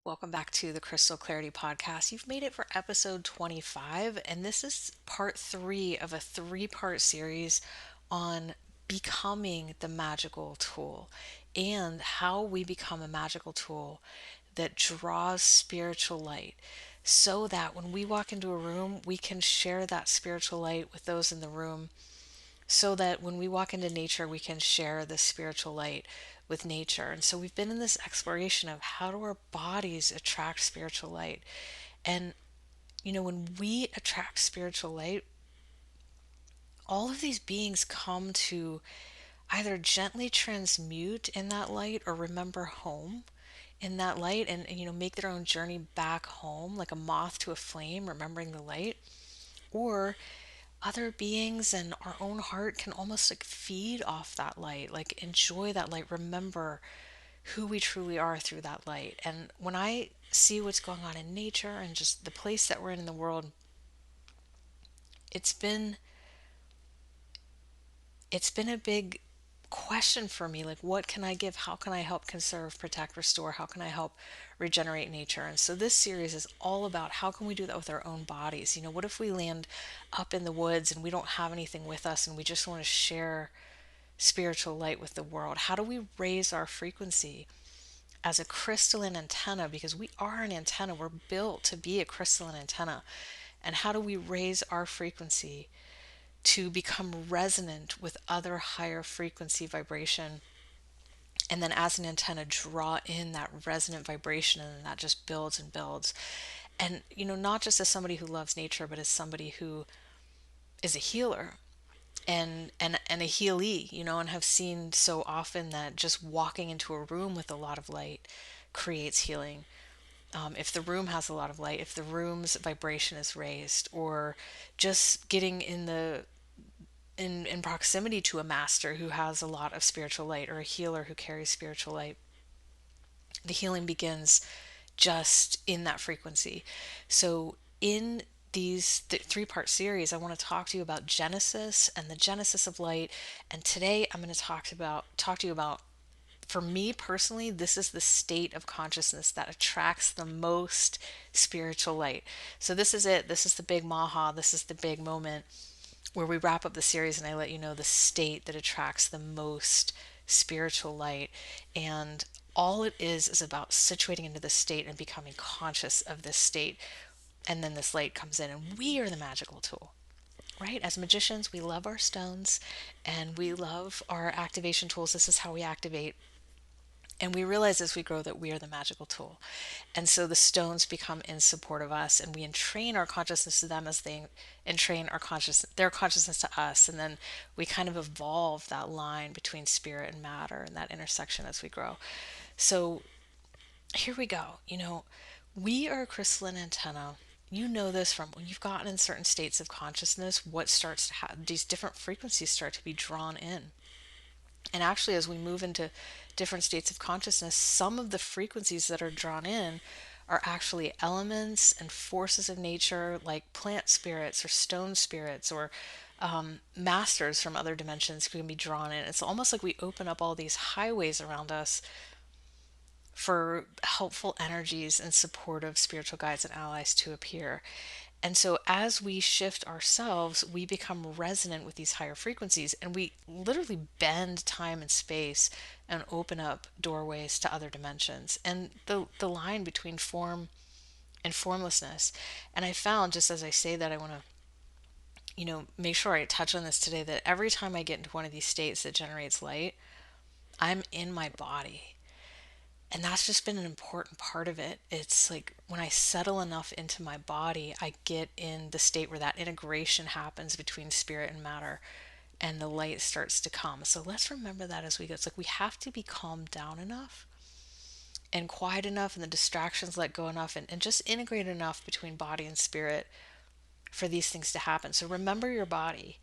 Welcome back to the Crystal Clarity Podcast. You've made it for episode 25, and this is part three of a three-part series on becoming the magical tool and how we become a magical tool that draws spiritual light so that when we walk into a room, we can share that spiritual light with those in the room so that when we walk into nature, we can share the spiritual light with nature. And so we've been in this exploration of how do our bodies attract spiritual light. And, when we attract spiritual light, all of these beings come to either gently transmute in that light or remember home in that light and make their own journey back home like a moth to a flame, remembering the light. Or other beings and our own heart can almost like feed off that light, like enjoy that light, remember who we truly are through that light. And when I see what's going on in nature and just the place that we're in the world, it's been it's been a big question for me, like what can I give, how can I help conserve, protect, restore, how can I help regenerate nature. And so this series is all about how can we do that with our own bodies. What if we land up in the woods and we don't have anything with us and we just want to share spiritual light with the world? How do we raise our frequency as a crystalline antenna, because we are an antenna, we're built to be a crystalline antenna? And how do we raise our frequency to become resonant with other higher frequency vibration, and then as an antenna draw in that resonant vibration, and then that just builds and builds. And not just as somebody who loves nature, but as somebody who is a healer and a healee, and have seen so often that just walking into a room with a lot of light creates healing. If the room has a lot of light, if the room's vibration is raised, or just getting in proximity to a master who has a lot of spiritual light, or a healer who carries spiritual light, the healing begins just in that frequency. So in these three-part series, I want to talk to you about Genesis and the genesis of light. And today I'm going to talk to you about, for me personally, this is the state of consciousness that attracts the most spiritual light. So this is it. This is the big maha. This is the big moment where we wrap up the series and I let you know the state that attracts the most spiritual light. And all it is about situating into this state and becoming conscious of this state. And then this light comes in, and we are the magical tool, right? As magicians, we love our stones and we love our activation tools. This is how we activate. And we realize as we grow that we are the magical tool. And so the stones become in support of us, and we entrain our consciousness to them as they entrain their consciousness to us. And then we kind of evolve that line between spirit and matter and that intersection as we grow. So here we go. We are a crystalline antenna. You know this from when you've gotten in certain states of consciousness, what starts to happen, these different frequencies start to be drawn in. And actually, as we move into different states of consciousness, some of the frequencies that are drawn in are actually elements and forces of nature, like plant spirits or stone spirits, or masters from other dimensions who can be drawn in. It's almost like we open up all these highways around us for helpful energies and supportive spiritual guides and allies to appear. And so as we shift ourselves, we become resonant with these higher frequencies, and we literally bend time and space and open up doorways to other dimensions and the line between form and formlessness. And I found, just as I say that, I want to make sure I touch on this today, that every time I get into one of these states that generates light, I'm in my body. And that's just been an important part of it. It's like when I settle enough into my body, I get in the state where that integration happens between spirit and matter, and the light starts to come. So let's remember that as we go. It's like we have to be calmed down enough and quiet enough, and the distractions let go enough, and just integrate enough between body and spirit for these things to happen. So remember your body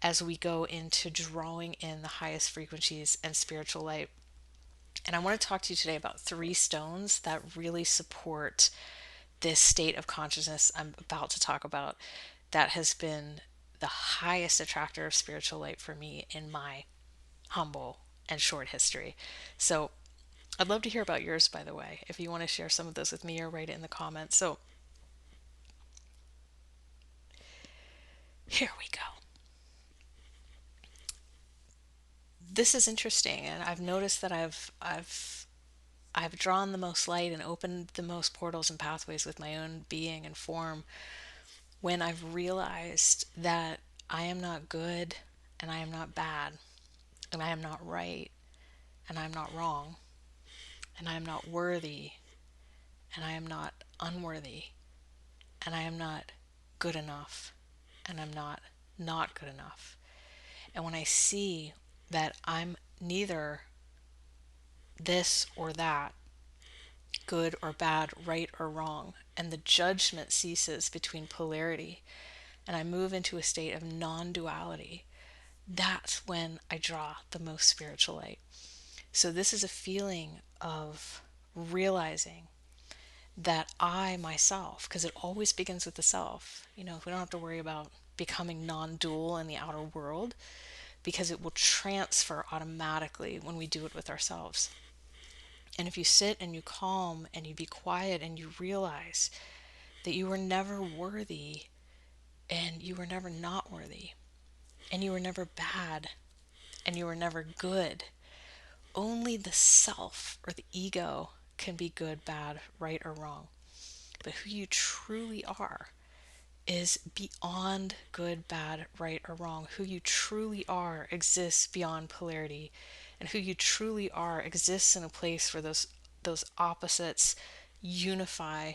as we go into drawing in the highest frequencies and spiritual light. And I want to talk to you today about three stones that really support this state of consciousness I'm about to talk about, that has been the highest attractor of spiritual light for me in my humble and short history. So I'd love to hear about yours, by the way, if you want to share some of those with me or write it in the comments. So here we go. This is interesting, and I've noticed that I've drawn the most light and opened the most portals and pathways with my own being and form when I've realized that I am not good and I am not bad and I am not right and I am not wrong and I am not worthy and I am not unworthy and I am not good enough and I'm not good enough. And when I see that I'm neither this or that, good or bad, right or wrong, and the judgment ceases between polarity, and I move into a state of non duality, that's when I draw the most spiritual light. So, this is a feeling of realizing that I myself, because it always begins with the self, we don't have to worry about becoming non dual in the outer world because it will transfer automatically when we do it with ourselves. And if you sit and you calm and you be quiet and you realize that you were never worthy and you were never not worthy and you were never bad and you were never good, only the self or the ego can be good, bad, right, or wrong. But who you truly are is beyond good, bad, right, or wrong. Who you truly are exists beyond polarity. And who you truly are exists in a place where those opposites unify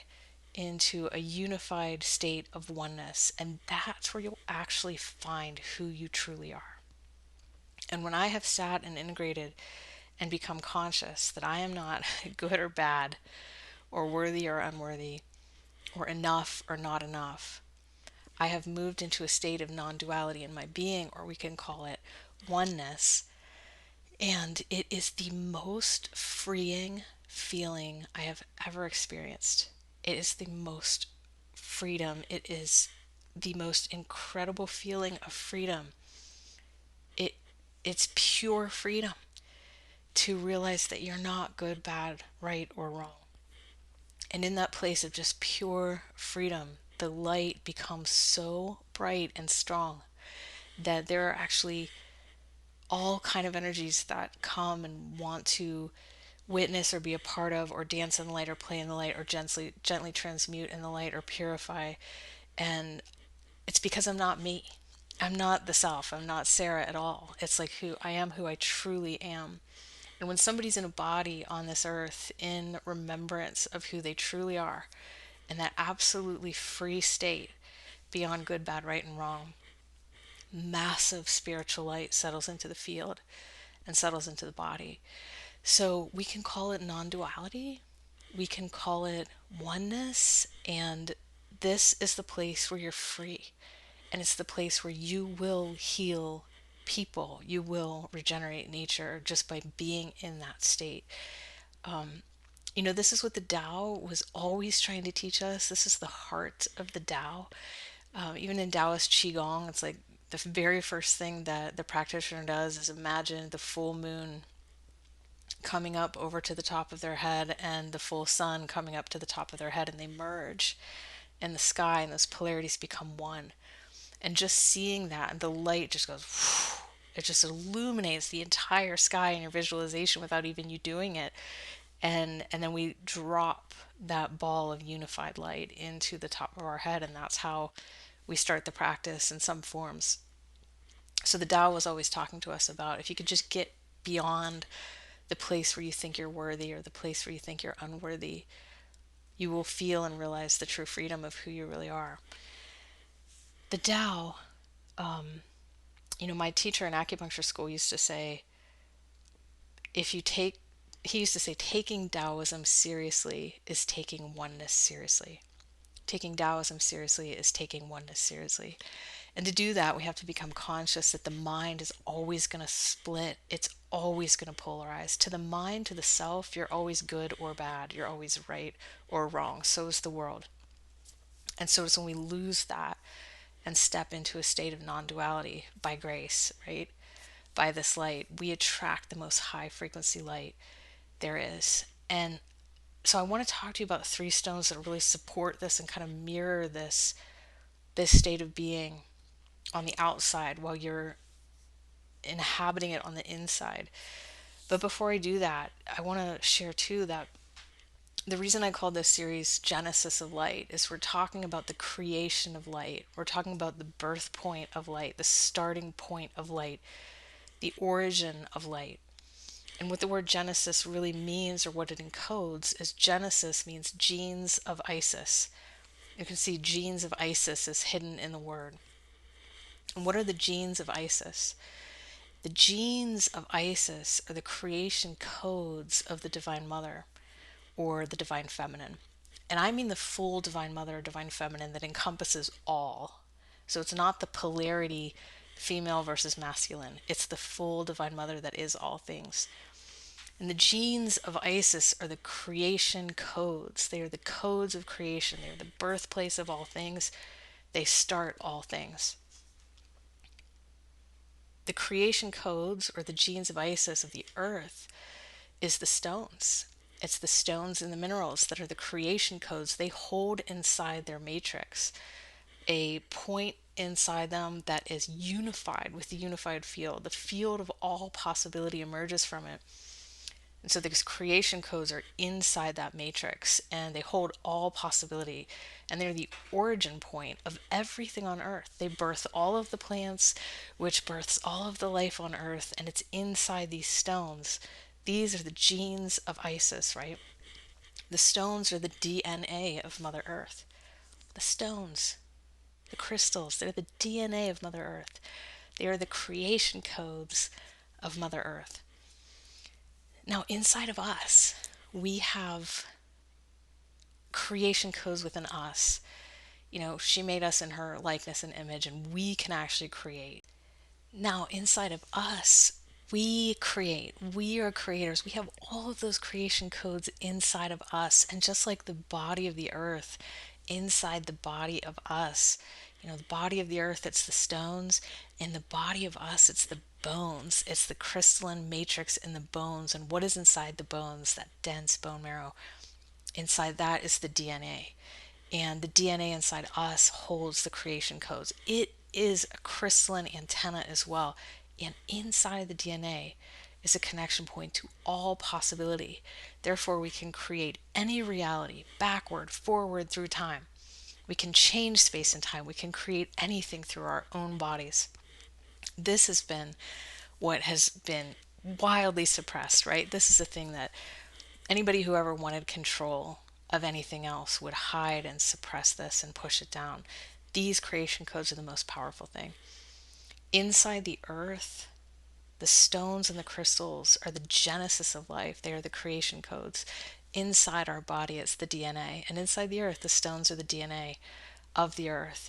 into a unified state of oneness. And that's where you'll actually find who you truly are. And when I have sat and integrated and become conscious that I am not good or bad, or worthy or unworthy, or enough or not enough, I have moved into a state of non duality in my being, or we can call it oneness. And it is the most freeing feeling I have ever experienced. It is the most freedom. It is the most incredible feeling of freedom. It it's pure freedom to realize that you're not good, bad, right, or wrong. And in that place of just pure freedom, the light becomes so bright and strong that there are actually all kind of energies that come and want to witness or be a part of or dance in the light or play in the light or gently transmute in the light or purify. And it's because I'm not me. I'm not the self. I'm not Sarah at all. It's like who I am, who I truly am. And when somebody's in a body on this earth in remembrance of who they truly are, in that absolutely free state beyond good, bad, right, and wrong, massive spiritual light settles into the field and settles into the body. So we can call it non duality, we can call it oneness, and this is the place where you're free. And it's the place where you will heal people, you will regenerate nature just by being in that state. This is what the Tao was always trying to teach us. This is the heart of the Tao. Even in Taoist Qigong, it's like the very first thing that the practitioner does is imagine the full moon coming up over to the top of their head and the full sun coming up to the top of their head, and they merge in the sky, and those polarities become one. And just seeing that, and the light just goes, whew, it just illuminates the entire sky in your visualization without even you doing it. And then we drop that ball of unified light into the top of our head, and that's how we start the practice in some forms. So the Tao was always talking to us about if you could just get beyond the place where you think you're worthy or the place where you think you're unworthy, you will feel and realize the true freedom of who you really are. The Tao, my teacher in acupuncture school used to say, if you take, he used to say, taking Daoism seriously is taking oneness seriously. Taking Taoism seriously is taking oneness seriously. And to do that, we have to become conscious that the mind is always going to split. It's always going to polarize. To the mind, to the self, you're always good or bad. You're always right or wrong. So is the world. And so it's when we lose that and step into a state of non duality by grace, right? By this light, we attract the most high frequency light. there is. And so I want to talk to you about three stones that really support this and kind of mirror this state of being on the outside while you're inhabiting it on the inside. But before I do that, I want to share too that the reason I call this series Genesis of Light is we're talking about the creation of light. We're talking about the birth point of light, the starting point of light, the origin of light. And what the word Genesis really means, or what it encodes, is Genesis means genes of Isis. You can see genes of Isis is hidden in the word. And what are the genes of Isis? The genes of Isis are the creation codes of the Divine Mother, or the Divine Feminine. And I mean the full Divine Mother, Divine Feminine that encompasses all. So it's not the polarity female versus masculine. It's the full Divine Mother that is all things. And the genes of Isis are the creation codes. They are the codes of creation. They are the birthplace of all things. They start all things. The creation codes, or the genes of Isis of the earth, is the stones. It's the stones and the minerals that are the creation codes. They hold inside their matrix a point inside them that is unified with the unified field. The field of all possibility emerges from it. And so these creation codes are inside that matrix and they hold all possibility. And they're the origin point of everything on earth. They birth all of the plants, which births all of the life on earth. And it's inside these stones. These are the genes of Isis, right? The stones are the DNA of Mother Earth. The stones, the crystals, they're the DNA of Mother Earth. They are the creation codes of Mother Earth. Now, inside of us, we have creation codes within us. You know, she made us in her likeness and image, and we can actually create. Now, inside of us, we create. We are creators. We have all of those creation codes inside of us. And just like the body of the earth, inside the body of us, you know, the body of the earth, it's the stones. In the body of us, it's the bones. It's the crystalline matrix in the bones. And what is inside the bones? That dense bone marrow. Inside that is the DNA. And the DNA inside us holds the creation codes. It is a crystalline antenna as well. And inside the DNA is a connection point to all possibility. Therefore, we can create any reality backward, forward through time. We can change space and time. We can create anything through our own bodies. This has been what has been wildly suppressed, right? This is the thing that anybody who ever wanted control of anything else would hide and suppress this and push it down. These creation codes are the most powerful thing. Inside the earth, the stones and the crystals are the genesis of life. They are the creation codes. Inside our body, it's the DNA. And inside the earth, the stones are the DNA of the earth.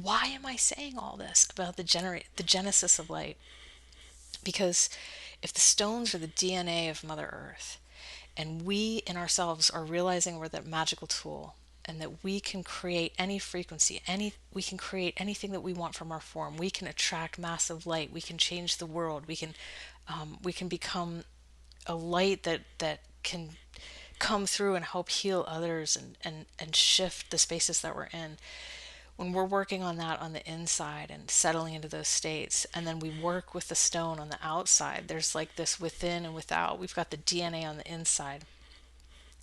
Why am I saying all this about the genesis of light? Because if the stones are the DNA of Mother Earth, and we in ourselves are realizing we're that magical tool, and that we can create any frequency, we can create anything that we want from our form. We can attract massive light. We can change the world. We can become a light that can come through and help heal others and shift the spaces that we're in. When we're working on that on the inside and settling into those states, and then we work with the stone on the outside, there's like this within and without. We've got the DNA on the inside.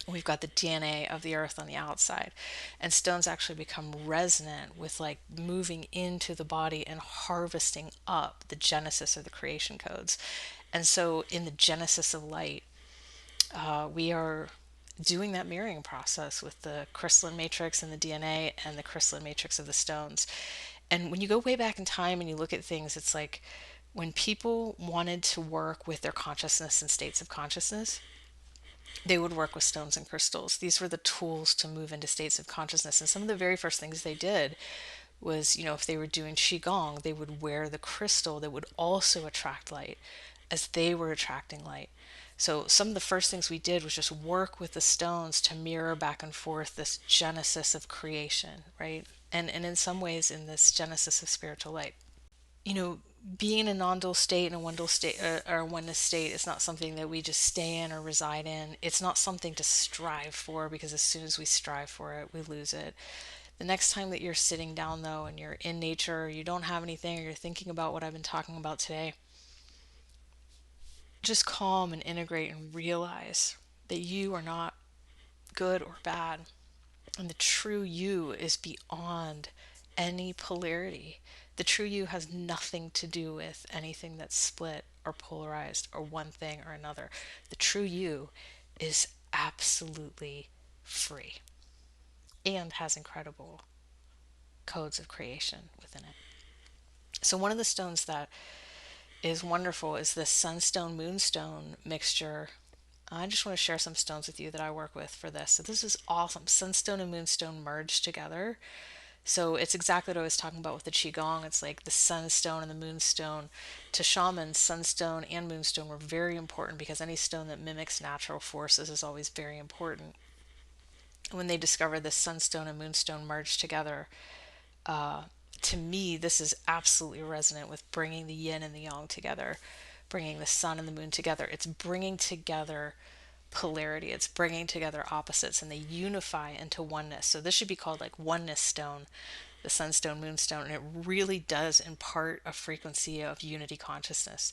We've got the DNA of the earth on the outside. And stones actually become resonant with like moving into the body and harvesting up the genesis of the creation codes. And so in the genesis of light, we are doing that mirroring process with the crystalline matrix and the DNA and the crystalline matrix of the stones. And when you go way back in time and you look at things, it's like when people wanted to work with their consciousness and states of consciousness, they would work with stones and crystals. These were the tools to move into states of consciousness. And some of the very first things they did was, you know, if they were doing Qigong, they would wear the crystal that would also attract light as they were attracting light. So some of the first things we did was just work with the stones to mirror back and forth this genesis of creation, right? And in some ways in this genesis of spiritual light. You know, being a non-dual state and a one-dual state or a oneness state is not something that we just stay in or reside in. It's not something to strive for, because as soon as we strive for it, we lose it. The next time that you're sitting down though and you're in nature, or you don't have anything, or you're thinking about what I've been talking about today, just calm and integrate and realize that you are not good or bad. And the true you is beyond any polarity. The true you has nothing to do with anything that's split or polarized or one thing or another. The true you is absolutely free and has incredible codes of creation within it. So, one of the stones that is wonderful is this sunstone moonstone mixture. I just want to share some stones with you that I work with for this. So, this is awesome. Sunstone and moonstone merged together. So it's exactly what I was talking about with the Qigong. It's like the sunstone and the moonstone. To shamans, sunstone and moonstone were very important, because any stone that mimics natural forces is always very important. When they discovered this sunstone and moonstone merged together, to me, this is absolutely resonant with bringing the yin and the yang together, bringing the sun and the moon together. It's bringing together polarity, it's bringing together opposites, and they unify into oneness. So this should be called like oneness stone, the sunstone, moonstone, and it really does impart a frequency of unity consciousness.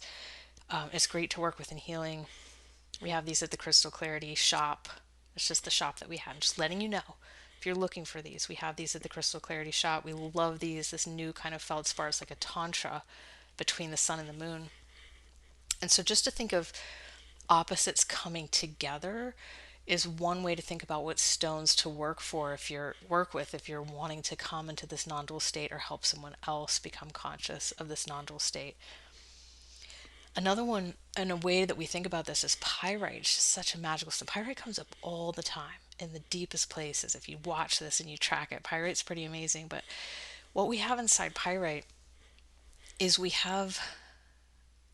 It's great to work with in healing. We have these at the Crystal Clarity shop. It's just the shop that we had. Just letting you know, if you're looking for these, we have these at the Crystal Clarity shop. We love these. This new kind of feldspar is like a tantra between the sun and the moon. And so just to think of opposites coming together is one way to think about what stones to work with if you're wanting to come into this non-dual state or help someone else become conscious of this non-dual state. Another one, and a way that we think about this, is pyrite. It's just such a magical stone. Pyrite comes up all the time in the deepest places. If you watch this and you track it, pyrite's pretty amazing. But what we have inside pyrite is we have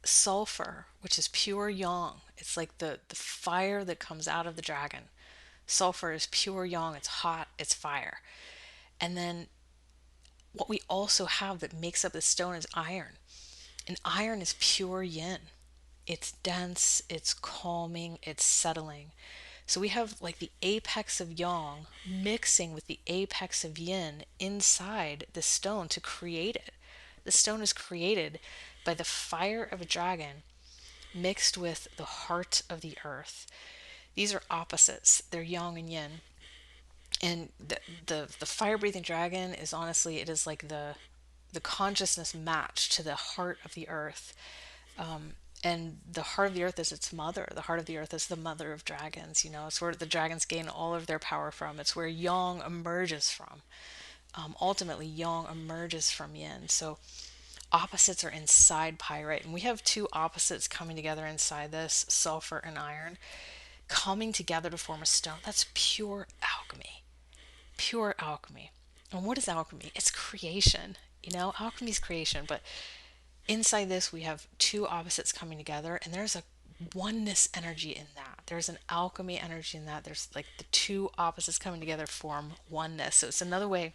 sulfur, which is pure yang. It's like the fire that comes out of the dragon. Sulfur is pure yang, it's hot, it's fire. And then what we also have that makes up the stone is iron. And iron is pure yin. It's dense, it's calming, it's settling. So we have like the apex of yang mixing with the apex of yin inside the stone to create it. The stone is created by the fire of a dragon mixed with the heart of the earth. These are opposites. They're yang and yin. And the fire breathing dragon is, honestly, it is like the consciousness match to the heart of the earth. And the heart of the earth is its mother. The heart of the earth is the mother of dragons. It's where the dragons gain all of their power from. It's where yang emerges from. Ultimately, yang emerges from yin. So opposites are inside pyrite. And we have two opposites coming together inside this, sulfur and iron, coming together to form a stone. That's pure alchemy. Pure alchemy. And what is alchemy? It's creation. Alchemy is creation. But inside this, we have two opposites coming together, and there's a oneness energy in that. There's an alchemy energy in that. There's like the two opposites coming together form oneness. So it's another way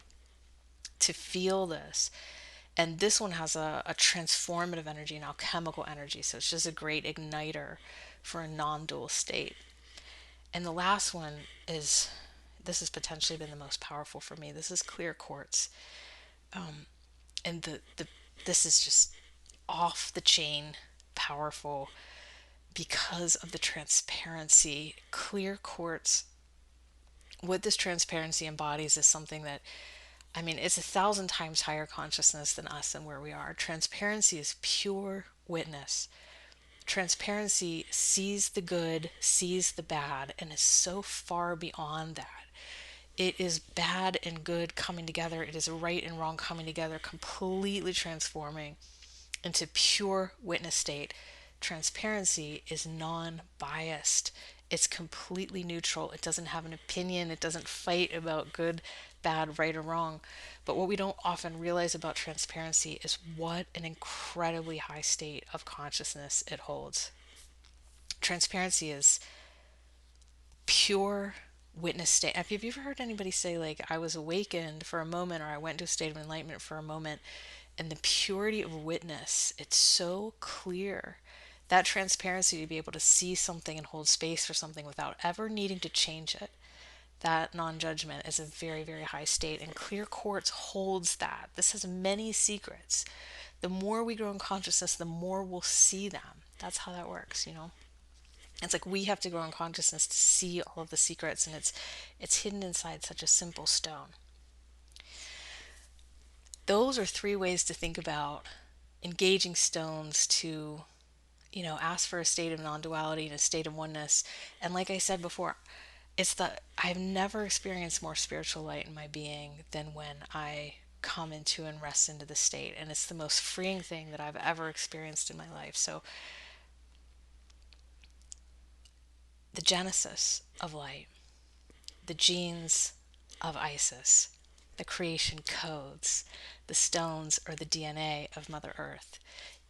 to feel this. And this one has a transformative energy, an alchemical energy. So it's just a great igniter for a non-dual state. And the last one is, this has potentially been the most powerful for me. This is clear quartz. And this is just off the chain powerful because of the transparency. Clear quartz, what this transparency embodies is something that, it's 1,000 times higher consciousness than us and where we are. Transparency is pure witness. Transparency sees the good, sees the bad, and is so far beyond that. It is bad and good coming together. It is right and wrong coming together, completely transforming into pure witness state. Transparency is non-biased. It's completely neutral. It doesn't have an opinion. It doesn't fight about good, bad, right, or wrong. But what we don't often realize about transparency is what an incredibly high state of consciousness it holds. Transparency is pure witness state. Have you ever heard anybody say, like, I was awakened for a moment, or I went to a state of enlightenment for a moment, and the purity of witness. It's so clear. That transparency to be able to see something and hold space for something without ever needing to change it. That non judgment is a very, very high state, and clear quartz holds that. This has many secrets. The more we grow in consciousness, the more we'll see them. That's how that works, you know? It's like we have to grow in consciousness to see all of the secrets, and it's hidden inside such a simple stone. Those are three ways to think about engaging stones to, ask for a state of non-duality and a state of oneness. And like I said before, I've never experienced more spiritual light in my being than when I come into and rest into the state. And it's the most freeing thing that I've ever experienced in my life. So the genesis of light, the genes of Isis, the creation codes, the stones or the DNA of Mother Earth.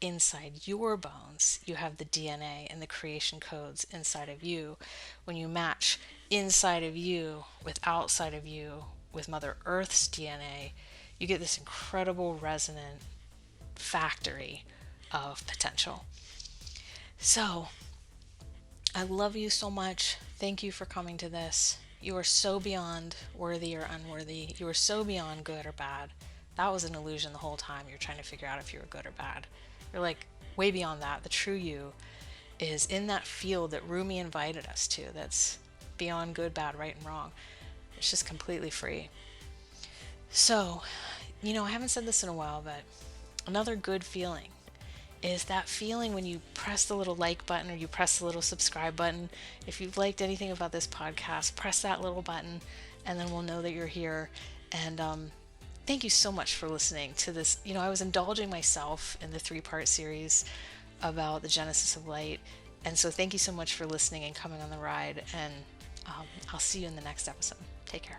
Inside your bones, you have the DNA and the creation codes inside of you. When you match inside of you with outside of you with Mother Earth's DNA, you get this incredible resonant factory of potential. So, I love you so much. Thank you for coming to this. You are so beyond worthy or unworthy. You are so beyond good or bad. That was an illusion the whole time. You're trying to figure out if you were good or bad. You're like way beyond that. The true you is in that field that Rumi invited us to. That's beyond good, bad, right, and wrong. It's just completely free. So, I haven't said this in a while, but another good feeling is that feeling when you press the little like button or you press the little subscribe button. If you've liked anything about this podcast, press that little button and then we'll know that you're here. And thank you so much for listening to this. I was indulging myself in the 3-part series about the genesis of light. And so thank you so much for listening and coming on the ride. And I'll see you in the next episode. Take care.